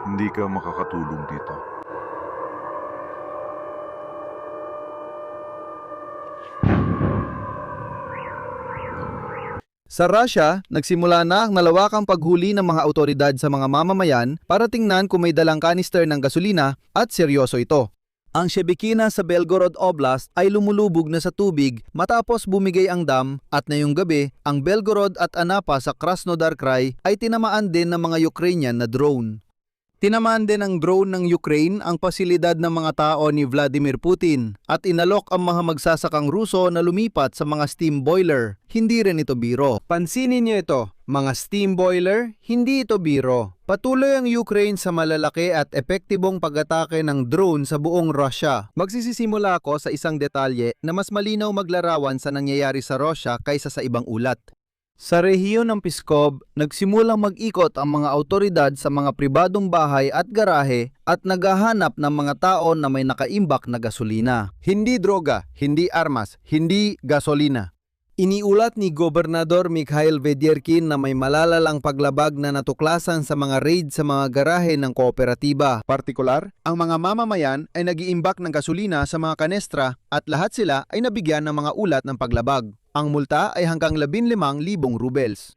Hindi ka makakatulong dito. Sa Russia, nagsimula na ang malawakang paghuli ng mga awtoridad sa mga mamamayan para tingnan kung may dalang kanister ng gasolina at seryoso ito. Ang Shebekina sa Belgorod Oblast ay lumulubog na sa tubig matapos bumigay ang dam at ngayong gabi, ang Belgorod at Anapa sa Krasnodar Krai ay tinamaan din ng mga Ukrainian na drone. Tinamaan din ng drone ng Ukraine ang pasilidad ng mga tao ni Vladimir Putin at inalok ang mga magsasakang Ruso na lumipat sa mga steam boiler. Hindi rin ito biro. Pansinin niyo ito, mga steam boiler, hindi ito biro. Patuloy ang Ukraine sa malalaki at epektibong pag-atake ng drone sa buong Russia. Magsisisimula ako sa isang detalye na mas malinaw maglarawan sa nangyayari sa Russia kaysa sa ibang ulat. Sa rehiyon ng Pskov, nagsimulang mag-ikot ang mga awtoridad sa mga pribadong bahay at garahe at naghahanap ng mga tao na may nakaimbak na gasolina. Hindi droga, hindi armas, hindi gasolina. Iniulat ni Gobernador Mikhail Vederkin na may malalalang paglabag na natuklasan sa mga raid sa mga garahe ng kooperatiba. Partikular, ang mga mamamayan ay nag-iimbak ng gasolina sa mga kanestra at lahat sila ay nabigyan ng mga ulat ng paglabag. Ang multa ay hanggang 15,000 rubles.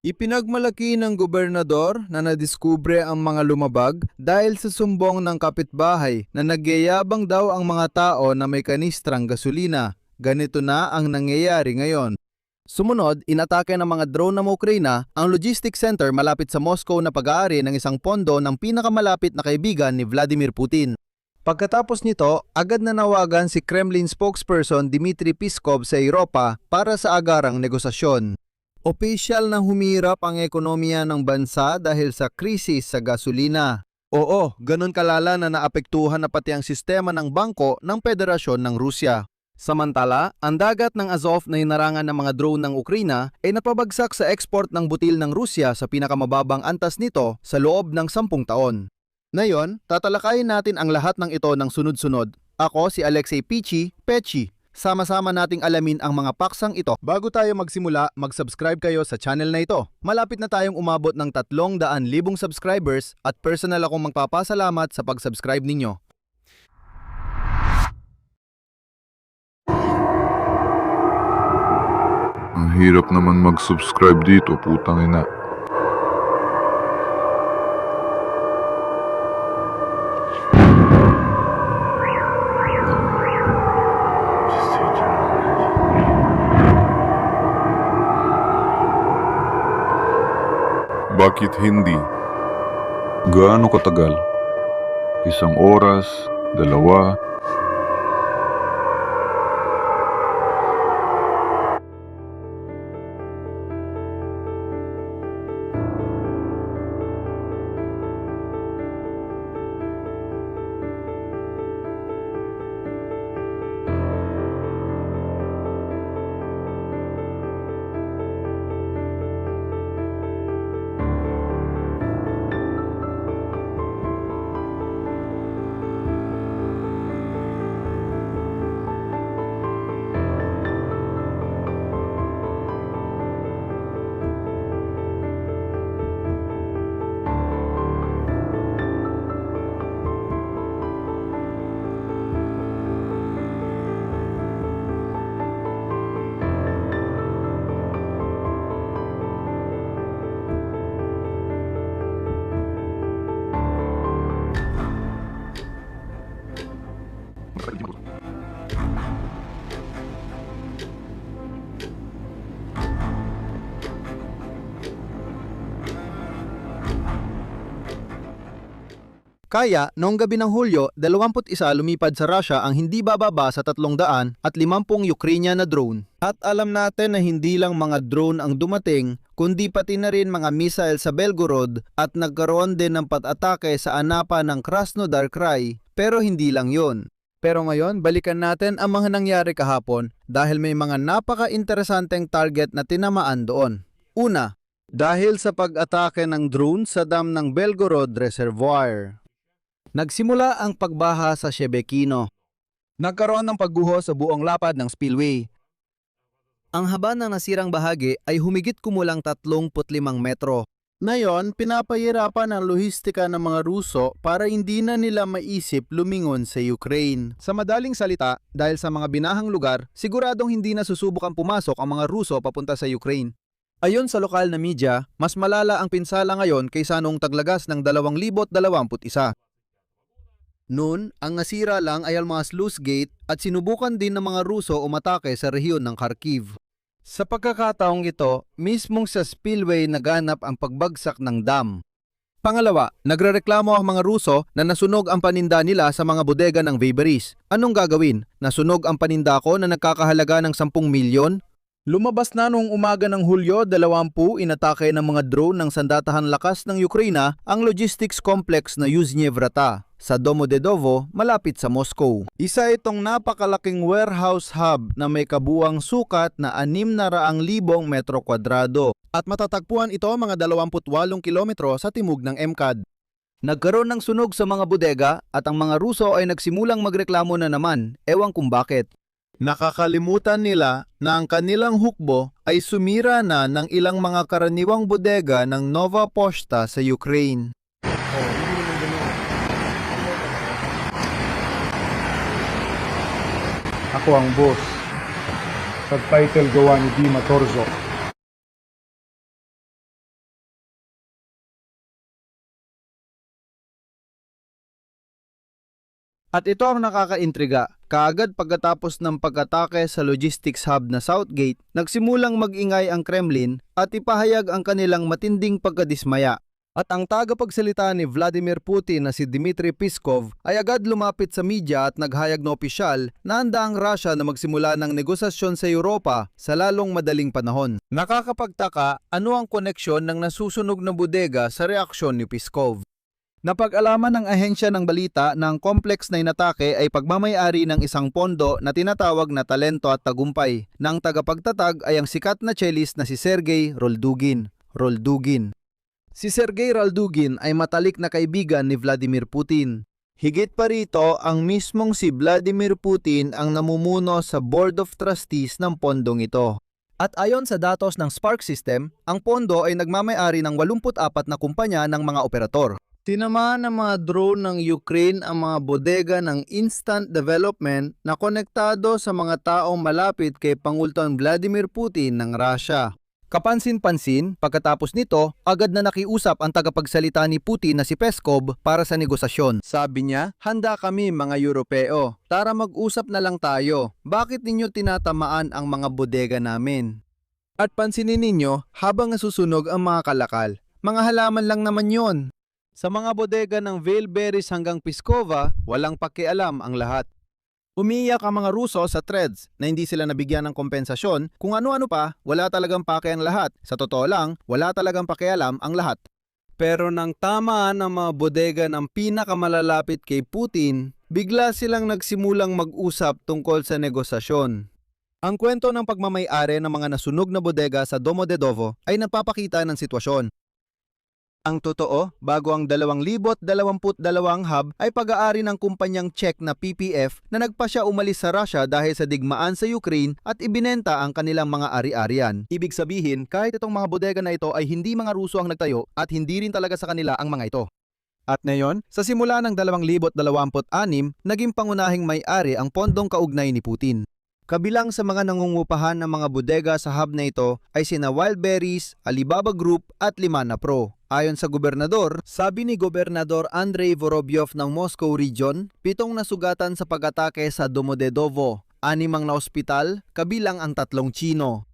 Ipinagmalaki ng gobernador na nadiskubre ang mga lumabag dahil sa sumbong ng kapitbahay na nagyayabang daw ang mga tao na may kanistrang gasolina. Ganito na ang nangyayari ngayon. Sumunod, inatake ng mga drone ng Ukraina ang logistics center malapit sa Moscow na pag-aari ng isang pondo ng pinakamalapit na kaibigan ni Vladimir Putin. Pagkatapos nito, agad na nawagan si Kremlin spokesperson Dmitry Peskov sa Europa para sa agarang negosasyon. Opisyal na humirap ang ekonomiya ng bansa dahil sa krisis sa gasolina. Oo, ganun kalala na naapektuhan na pati ang sistema ng bangko ng Federasyon ng Rusya. Samantala, ang dagat ng Azov na hinarangan ng mga drone ng Ukraina ay napabagsak sa export ng butil ng Rusya sa pinakamababang antas nito sa loob ng 10 taon. Ngayon, tatalakayin natin ang lahat ng ito ng sunod-sunod. Ako si Alexei Pechi. Sama-sama nating alamin ang mga paksang ito. Bago tayo magsimula, mag-subscribe kayo sa channel na ito. Malapit na tayong umabot ng 300,000 subscribers at personal akong magpapasalamat sa pag-subscribe ninyo. Ang hirap naman mag-subscribe dito, putang ina. Bakit hindi? Gaano katagal? 1 oras, 2? Kaya, noong gabi ng Hulyo, 21 lumipad sa Russia ang hindi bababa sa 350 Ukrainian na drone. At alam natin na hindi lang mga drone ang dumating, kundi pati na rin mga missile sa Belgorod at nagkaroon din ng pat-atake sa Anapa ng Krasnodar Krai. Pero hindi lang yon. Pero ngayon, balikan natin ang mga nangyari kahapon dahil may mga napaka-interesanteng target na tinamaan doon. Una, dahil sa pag-atake ng drone sa dam ng Belgorod Reservoir. Nagsimula ang pagbaha sa Shebekino. Nagkaroon ng pagguho sa buong lapad ng spillway. Ang haba ng nasirang bahagi ay humigit kumulang 35 metro. Ngayon, pinapahirapan ang lohistika ng mga Ruso para hindi na nila maisip lumingon sa Ukraine. Sa madaling salita, dahil sa mga binahang lugar, siguradong hindi na susubukang pumasok ang mga Ruso papunta sa Ukraine. Ayon sa lokal na media, mas malala ang pinsala ngayon kaysa noong taglagas ng 2021. Noon, ang nasira lang ay ang mga sluice gate at sinubukan din ng mga Ruso umatake sa rehiyon ng Kharkiv. Sa pagkakataong ito, mismong sa spillway naganap ang pagbagsak ng dam. Pangalawa, nagrereklamo ang mga Ruso na nasunog ang paninda nila sa mga bodega ng Vaporis. Anong gagawin? Nasunog ang paninda ko na nagkakahalaga ng 10 milyon? Lumabas na noong umaga ng Hulyo 20, inatake ng mga drone ng sandatahan lakas ng Ukraina ang logistics complex na Yuzhny Vrata sa Domodedovo malapit sa Moscow. Isa itong napakalaking warehouse hub na may kabuang sukat na 600,000 metro kwadrado at matatagpuan ito mga 28 kilometro sa timog ng MKAD. Nagkaroon ng sunog sa mga bodega at ang mga Ruso ay nagsimulang magreklamo na naman, ewan kung bakit. Nakakalimutan nila na ang kanilang hukbo ay sumira na ng ilang mga karaniwang bodega ng Nova Poshta sa Ukraine. Ako ang boss. Subtitle gawa ni Dima Torzo. At ito ang nakakaintriga. Kaagad pagkatapos ng pag-atake sa logistics hub na Southgate, nagsimulang mag-ingay ang Kremlin at ipahayag ang kanilang matinding pagkadismaya. At ang tagapagsalita ni Vladimir Putin na si Dmitry Peskov ay agad lumapit sa media at naghayag na opisyal na handa ang Russia na magsimula ng negosasyon sa Europa sa lalong madaling panahon. Nakakapagtaka, ano ang koneksyon ng nasusunog na bodega sa reaksyon ni Peskov? Napag-alaman ng ahensya ng balita na ang complex na inatake ay pagmamayari ng isang pondo na tinatawag na Talento at Tagumpay, na ang tagapagtatag ay ang sikat na cellist na si Sergei Roldugin. Si Sergei Roldugin ay matalik na kaibigan ni Vladimir Putin. Higit pa rito, ang mismong si Vladimir Putin ang namumuno sa Board of Trustees ng pondong ito. At ayon sa datos ng Spark System, ang pondo ay nagmamayari ng 84 na kumpanya ng mga operator. Tinamaan ng mga drone ng Ukraine ang mga bodega ng Instant Development na konektado sa mga taong malapit kay Pangulong Vladimir Putin ng Russia. Kapansin-pansin, pagkatapos nito, agad na nakiusap ang tagapagsalita ni Putin na si Peskov para sa negosasyon. Sabi niya, handa kami mga Europeo. Tara mag-usap na lang tayo. Bakit ninyo tinatamaan ang mga bodega namin? At pansinin ninyo, habang nasusunog ang mga kalakal, mga halaman lang naman yon. Sa mga bodega ng Vailberis hanggang Piskova, walang pakialam ang lahat. Umiiyak ang mga Ruso sa threads na hindi sila nabigyan ng kompensasyon, kung ano-ano pa, wala talagang pake ang lahat. Sa totoo lang, wala talagang pakialam ang lahat. Pero nang tamaan ang mga bodega ng pinakamalalapit kay Putin, bigla silang nagsimulang mag-usap tungkol sa negosasyon. Ang kwento ng pagmamay-ari ng mga nasunog na bodega sa Domodedovo ay nagpapakita ng sitwasyon. Ang totoo, bago ang 2022 hub ay pag-aari ng kumpanyang Czech na PPF na nagpasya umalis sa Russia dahil sa digmaan sa Ukraine at ibinenta ang kanilang mga ari-arian. Ibig sabihin, kahit itong mga bodega na ito ay hindi mga Ruso ang nagtayo at hindi rin talaga sa kanila ang mga ito. At ngayon, sa simula ng 2026, naging pangunahing may-ari ang pondong kaugnay ni Putin. Kabilang sa mga nangungupahan ng mga bodega sa hub na ito ay sina Wildberries, Alibaba Group at Limana Pro. Ayon sa gobernador, sabi ni Gobernador Andrei Vorobyov ng Moscow Region, 7 nasugatan sa pag-atake sa Domodedovo, 6 ang naospital, kabilang ang 3 Tsino.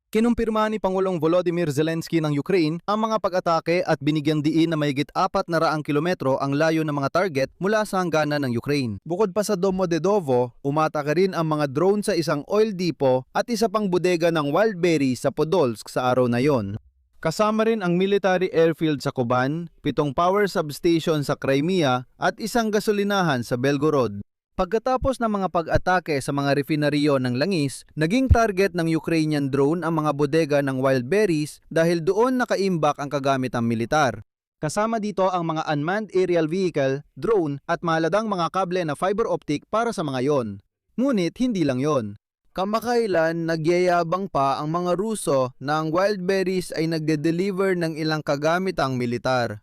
Kinumpirma ni Pangulong Volodymyr Zelensky ng Ukraine ang mga pag-atake at binigyang diin na mahigit 400 kilometro ang layo ng mga target mula sa hangganan ng Ukraine. Bukod pa sa Domodedovo, umatake rin ang mga drone sa isang oil depot at isa pang bodega ng Wildberry sa Podolsk sa araw na yon. Kasama rin ang military airfield sa Kuban, 7 power substation sa Crimea at isang gasolinahan sa Belgorod. Pagkatapos ng mga pag-atake sa mga refinaryo ng langis, naging target ng Ukrainian drone ang mga bodega ng Wildberries dahil doon nakaimbak ang kagamitang militar. Kasama dito ang mga unmanned aerial vehicle, drone at mahaladang mga kable na fiber optic para sa mga yon. Ngunit hindi lang yon. Kamakailan nagyayabang pa ang mga Ruso na ang Wildberries ay nagde-deliver ng ilang kagamitang militar.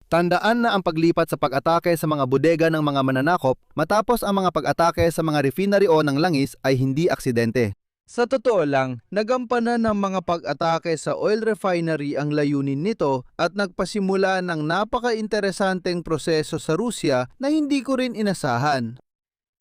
Tandaan na ang paglipat sa pag-atake sa mga bodega ng mga mananakop matapos ang mga pag-atake sa mga refinery o ng langis ay hindi aksidente. Sa totoo lang, nagampanan ng mga pag-atake sa oil refinery ang layunin nito at nagpasimula ng napaka-interesanteng proseso sa Rusya na hindi ko rin inasahan.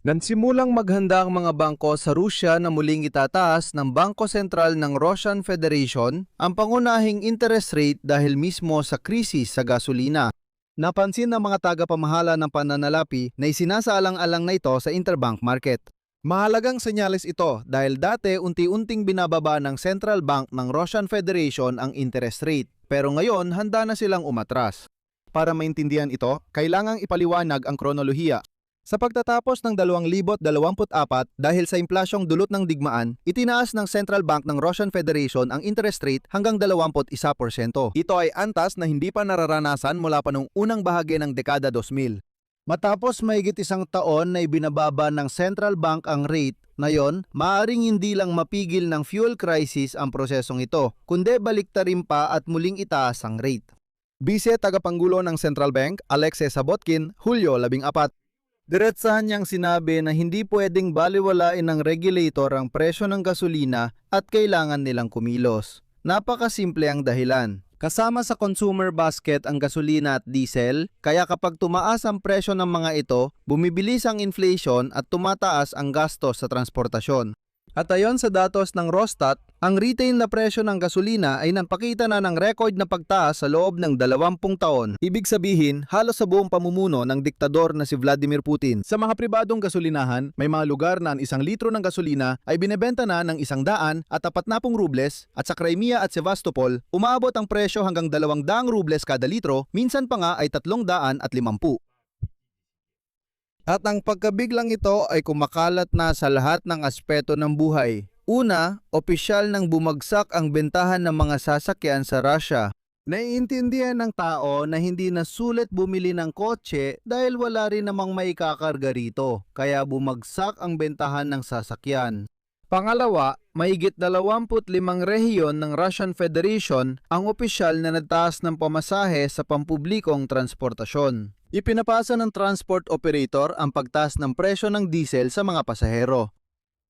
Nagsimulang maghanda ang mga bangko sa Rusya na muling itataas ng Bangko Sentral ng Russian Federation ang pangunahing interest rate dahil mismo sa krisis sa gasolina. Napansin ng mga tagapamahala ng pananalapi na isinasaalang-alang na ito sa interbank market. Mahalagang senyales ito dahil dati unti-unting binababa ng Central Bank ng Russian Federation ang interest rate, pero ngayon handa na silang umatras. Para maintindihan ito, kailangang ipaliwanag ang kronolohiya. Sa pagtatapos ng 2024 dahil sa inflasyong dulot ng digmaan, itinaas ng Central Bank ng Russian Federation ang interest rate hanggang 21%. Ito ay antas na hindi pa nararanasan mula pa noong unang bahagi ng dekada 2000. Matapos mahigit isang taon na ibinababa ng Central Bank ang rate, ngayon, maaaring hindi lang mapigil ng fuel crisis ang prosesong ito, kundi baliktarin pa at muling itaas ang rate. Bise Tagapangulo ng Central Bank, Alexei Sabotkin, Hulyo 14. Diretsahan niyang sinabi na hindi pwedeng baliwalain ng regulator ang presyo ng gasolina at kailangan nilang kumilos. Napakasimple ang dahilan. Kasama sa consumer basket ang gasolina at diesel, kaya kapag tumaas ang presyo ng mga ito, bumibilis ang inflation at tumataas ang gastos sa transportasyon. At ayon sa datos ng Rosstat, ang retail na presyo ng gasolina ay nagpakita na ng record na pagtaas sa loob ng 20 taon. Ibig sabihin, halos sa buong pamumuno ng diktador na si Vladimir Putin. Sa mga pribadong gasolinahan, may mga lugar na ang 1 litro ng gasolina ay binebenta na ng 100 at 40 rubles at sa Crimea at Sevastopol, umaabot ang presyo hanggang 200 rubles kada litro, minsan pa nga ay 350. At ang pagkabiglang ito ay kumakalat na sa lahat ng aspeto ng buhay. Una, opisyal nang bumagsak ang bentahan ng mga sasakyan sa Russia. Naiintindihan ng tao na hindi na sulit bumili ng kotse dahil wala rin namang maikakarga rito, kaya bumagsak ang bentahan ng sasakyan. Pangalawa, mahigit 25 rehiyon ng Russian Federation ang opisyal na nagtaas ng pamasahe sa pampublikong transportasyon. Ipinapasa ng transport operator ang pagtaas ng presyo ng diesel sa mga pasahero.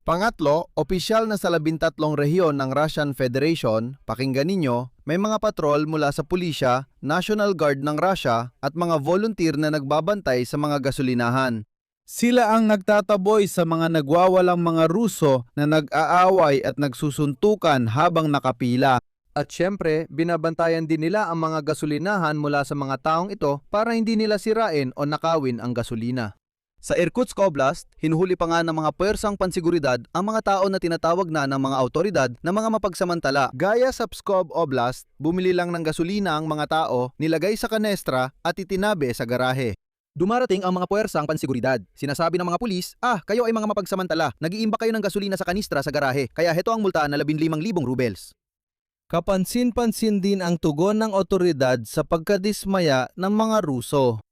Pangatlo, opisyal na sa 13 rehiyon ng Russian Federation, pakinggan ninyo, may mga patrol mula sa pulisya, National Guard ng Russia at mga volunteer na nagbabantay sa mga gasolinahan. Sila ang nagtataboy sa mga nagwawalang mga Ruso na nag-aaway at nagsusuntukan habang nakapila. At syempre, binabantayan din nila ang mga gasolinahan mula sa mga taong ito para hindi nila sirain o nakawin ang gasolina. Sa Irkutsk Oblast, hinuhuli pa nga ng mga puwersang pansiguridad ang mga tao na tinatawag na ng mga autoridad na mga mapagsamantala. Gaya sa Pskov Oblast, bumili lang ng gasolina ang mga tao, nilagay sa kanestra at itinabi sa garahe. Dumarating ang mga puwersang pansiguridad. Sinasabi ng mga pulis, kayo ay mga mapagsamantala, nag-iimba kayo ng gasolina sa kanistra sa garahe, kaya heto ang multa na 15,000 rubles. Kapansin-pansin din ang tugon ng otoridad sa pagkadismaya ng mga Ruso.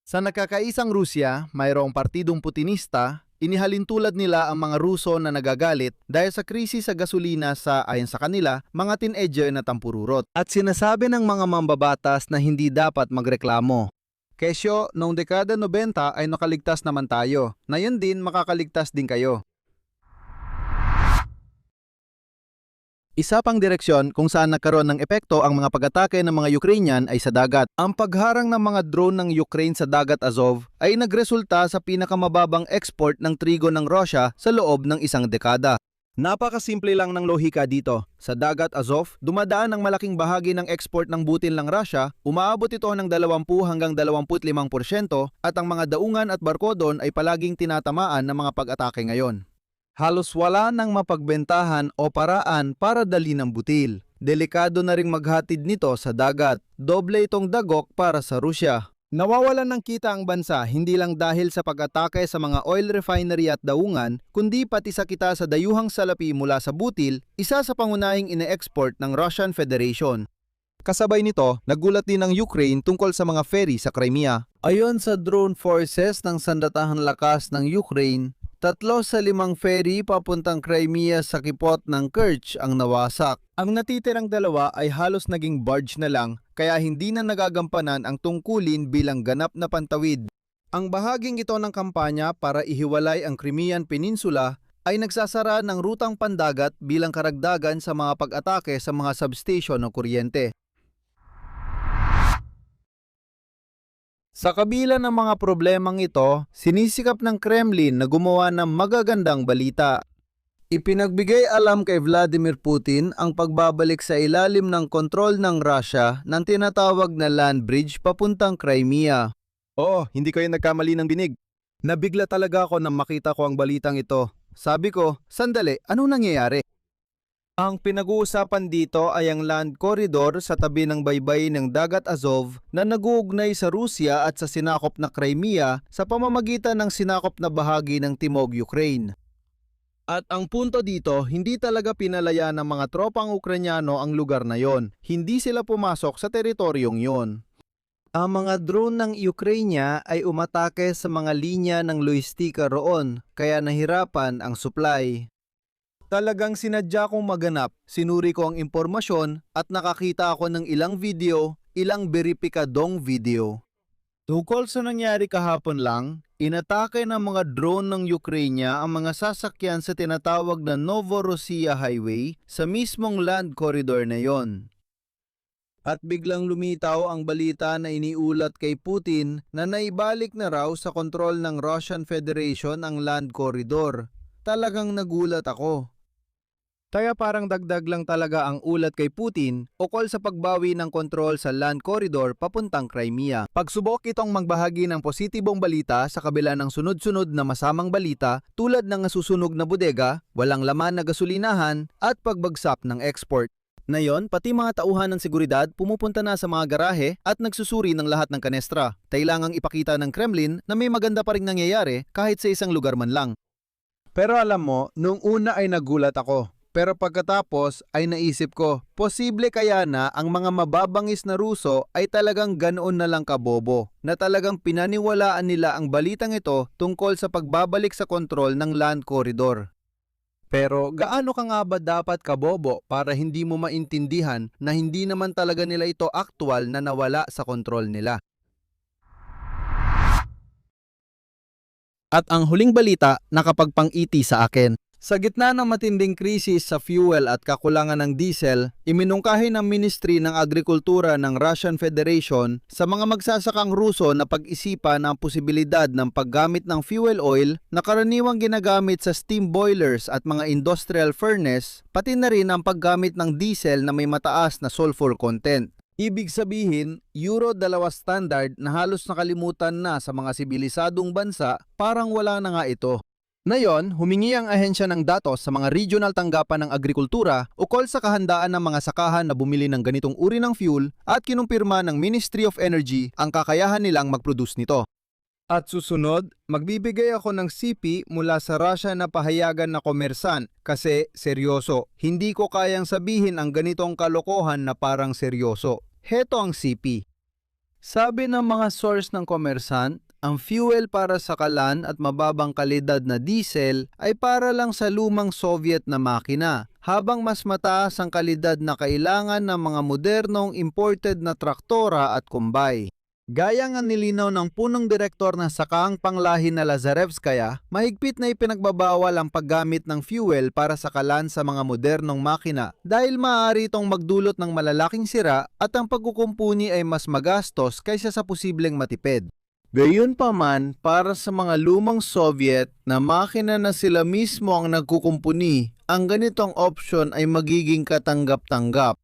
Sa nakakaisang Rusya, mayroong partidong Putinista, inihalintulad nila ang mga Ruso na nagagalit dahil sa krisis sa gasolina sa, ayon sa kanila, mga teenager na tampururot. At sinasabi ng mga mambabatas na hindi dapat magreklamo. Kesyo, noong dekada 90 ay nakaligtas naman tayo. Na yun din, makakaligtas din kayo. Isa pang direksyon kung saan nagkaroon ng epekto ang mga pag-atake ng mga Ukrainian ay sa dagat. Ang pagharang ng mga drone ng Ukraine sa dagat Azov ay nagresulta sa pinakamababang export ng trigo ng Russia sa loob ng 1 dekada. Napakasimple lang ng lohika dito. Sa dagat Azov, dumadaan ang malaking bahagi ng export ng butil ng Russia, umaabot ito ng 20 hanggang 25% at ang mga daungan at barko doon ay palaging tinatamaan ng mga pag-atake ngayon. Halos wala nang mapagbentahan o paraan para dali ng butil. Delikado na ring maghatid nito sa dagat. Doble itong dagok para sa Rusya. Nawawalan ng kita ang bansa hindi lang dahil sa pag-atake sa mga oil refinery at daungan, kundi pati sa kita sa dayuhang salapi mula sa butil, isa sa pangunahing ine-export ng Russian Federation. Kasabay nito, nagulat din ang Ukraine tungkol sa mga ferry sa Crimea. Ayon sa drone forces ng Sandatahang Lakas ng Ukraine, 3 sa 5 ferry papuntang Crimea sa kipot ng Kerch ang nawasak. Ang natitirang 2 ay halos naging barge na lang, kaya hindi na nagagampanan ang tungkulin bilang ganap na pantawid. Ang bahaging ito ng kampanya para ihiwalay ang Crimean Peninsula ay nagsasara ng rutang pandagat bilang karagdagan sa mga pag-atake sa mga substation ng kuryente. Sa kabila ng mga problemang ito, sinisikap ng Kremlin na gumawa ng magagandang balita. Ipinagbigay alam kay Vladimir Putin ang pagbabalik sa ilalim ng kontrol ng Russia ng tinatawag na land bridge papuntang Crimea. Oo, hindi kayo nagkamali ng binig. Nabigla talaga ako nang makita ko ang balitang ito. Sabi ko, sandali, anong nangyayari? Ang pinag-uusapan dito ay ang land corridor sa tabi ng baybay ng Dagat Azov na nag-uugnay sa Rusya at sa sinakop na Crimea sa pamamagitan ng sinakop na bahagi ng Timog Ukraine. At ang punto dito, hindi talaga pinalaya ng mga tropang Ukrainyano ang lugar na yon. Hindi sila pumasok sa teritoryong yon. Ang mga drone ng Ukraine ay umatake sa mga linya ng lohistika roon, kaya nahirapan ang supply. Talagang sinadya kong maganap, sinuri ko ang impormasyon at nakakita ako ng ilang video, ilang beripikadong video. Tungkol sa nangyari kahapon lang, inatake ng mga drone ng Ukraine ang mga sasakyan sa tinatawag na Novorossiya Highway sa mismong land corridor na yon. At biglang lumitaw ang balita na iniulat kay Putin na naibalik na raw sa kontrol ng Russian Federation ang land corridor. Talagang nagulat ako. Kaya parang dagdag lang talaga ang ulat kay Putin ukol sa pagbawi ng kontrol sa land corridor papuntang Crimea. Pagsubok itong magbahagi ng positibong balita sa kabila ng sunod-sunod na masamang balita tulad ng nasusunog na bodega, walang laman na gasolinahan at pagbagsak ng export. Ngayon, pati mga tauhan ng seguridad pumupunta na sa mga garahe at nagsusuri ng lahat ng kanestra. Kailangang ipakita ng Kremlin na may maganda pa ring nangyayari kahit sa isang lugar man lang. Pero alam mo, nung una ay nagulat ako. Pero pagkatapos ay naisip ko, posible kaya na ang mga mababangis na Ruso ay talagang ganoon na lang kabobo, na talagang pinaniwalaan nila ang balitang ito tungkol sa pagbabalik sa kontrol ng land corridor. Pero gaano ka nga ba dapat kabobo para hindi mo maintindihan na hindi naman talaga nila ito aktwal na nawala sa kontrol nila? At ang huling balita nakapagpang-iti sa akin. Sa gitna ng matinding krisis sa fuel at kakulangan ng diesel, iminungkahi ng Ministry ng Agrikultura ng Russian Federation sa mga magsasakang Ruso na pag-isipan ang posibilidad ng paggamit ng fuel oil na karaniwang ginagamit sa steam boilers at mga industrial furnace, pati na rin ang paggamit ng diesel na may mataas na sulfur content. Ibig sabihin, Euro 2 standard na halos nakalimutan na sa mga sibilisadong bansa, parang wala na nga ito. Ngayon, humingi ang ahensya ng datos sa mga regional tanggapan ng agrikultura ukol sa kahandaan ng mga sakahan na bumili ng ganitong uri ng fuel at kinumpirma ng Ministry of Energy ang kakayahan nilang mag-produce nito. At susunod, magbibigay ako ng CP mula sa Russia na pahayagan na komersan kasi seryoso. Hindi ko kayang sabihin ang ganitong kalokohan na parang seryoso. Heto ang CP. Sabi ng mga source ng komersan, ang fuel para sa kalan at mababang kalidad na diesel ay para lang sa lumang Soviet na makina, habang mas mataas ang kalidad na kailangan ng mga modernong imported na traktora at kumbay. Gaya nga nilinaw ng punong direktor ng Sakaang Panglahi na Lazarevskaya, mahigpit na ipinagbabawal ang paggamit ng fuel para sa kalan sa mga modernong makina dahil maaari itong magdulot ng malalaking sira at ang pagkukumpuni ay mas magastos kaysa sa posibleng matipid. Gayunpaman, para sa mga lumang Soviet na makina na sila mismo ang nagkukumpuni, ang ganitong option ay magiging katanggap-tanggap.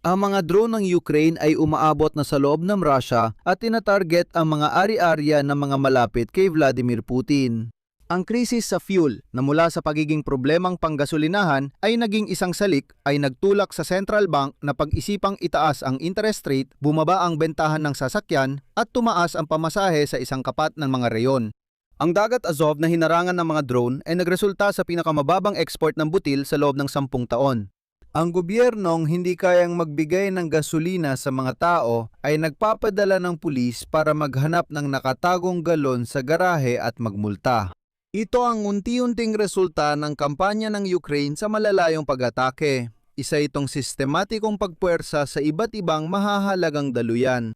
Ang mga drone ng Ukraine ay umaabot na sa loob ng Russia at tinatarget ang mga ari-arya ng mga malapit kay Vladimir Putin. Ang krisis sa fuel na mula sa pagiging problemang panggasolinahan ay naging isang salik ay nagtulak sa central bank na pag-isipang itaas ang interest rate, bumaba ang bentahan ng sasakyan at tumaas ang pamasahe sa isang kapat ng mga reyon. Ang Dagat Azov na hinarangan ng mga drone ay nagresulta sa pinakamababang export ng butil sa loob ng 10 taon. Ang gobyernong hindi kayang magbigay ng gasolina sa mga tao ay nagpapadala ng pulis para maghanap ng nakatagong galon sa garahe at magmulta. Ito ang unti-unting resulta ng kampanya ng Ukraine sa malalayong pag-atake. Isa itong sistematikong pagpuwersa sa iba't ibang mahahalagang daluyan.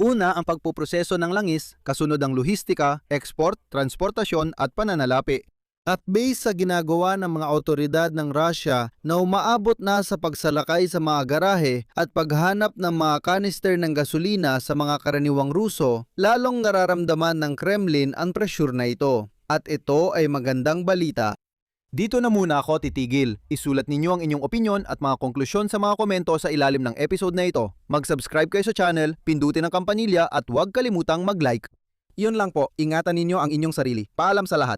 Una, ang pagpuproseso ng langis, kasunod ang lohistika, export, transportasyon at pananalapi. At based sa ginagawa ng mga otoridad ng Russia na umaabot na sa pagsalakay sa mga garahe at paghanap ng mga kanister ng gasolina sa mga karaniwang Ruso, lalong nararamdaman ng Kremlin ang pressure na ito. At ito ay magandang balita. Dito na muna ako titigil. Isulat ninyo ang inyong opinyon at mga konklusyon sa mga komento sa ilalim ng episode na ito. Mag-subscribe kayo sa channel, pindutin ang kampanilya at huwag kalimutang mag-like. Yun lang po, ingatan ninyo ang inyong sarili. Paalam sa lahat.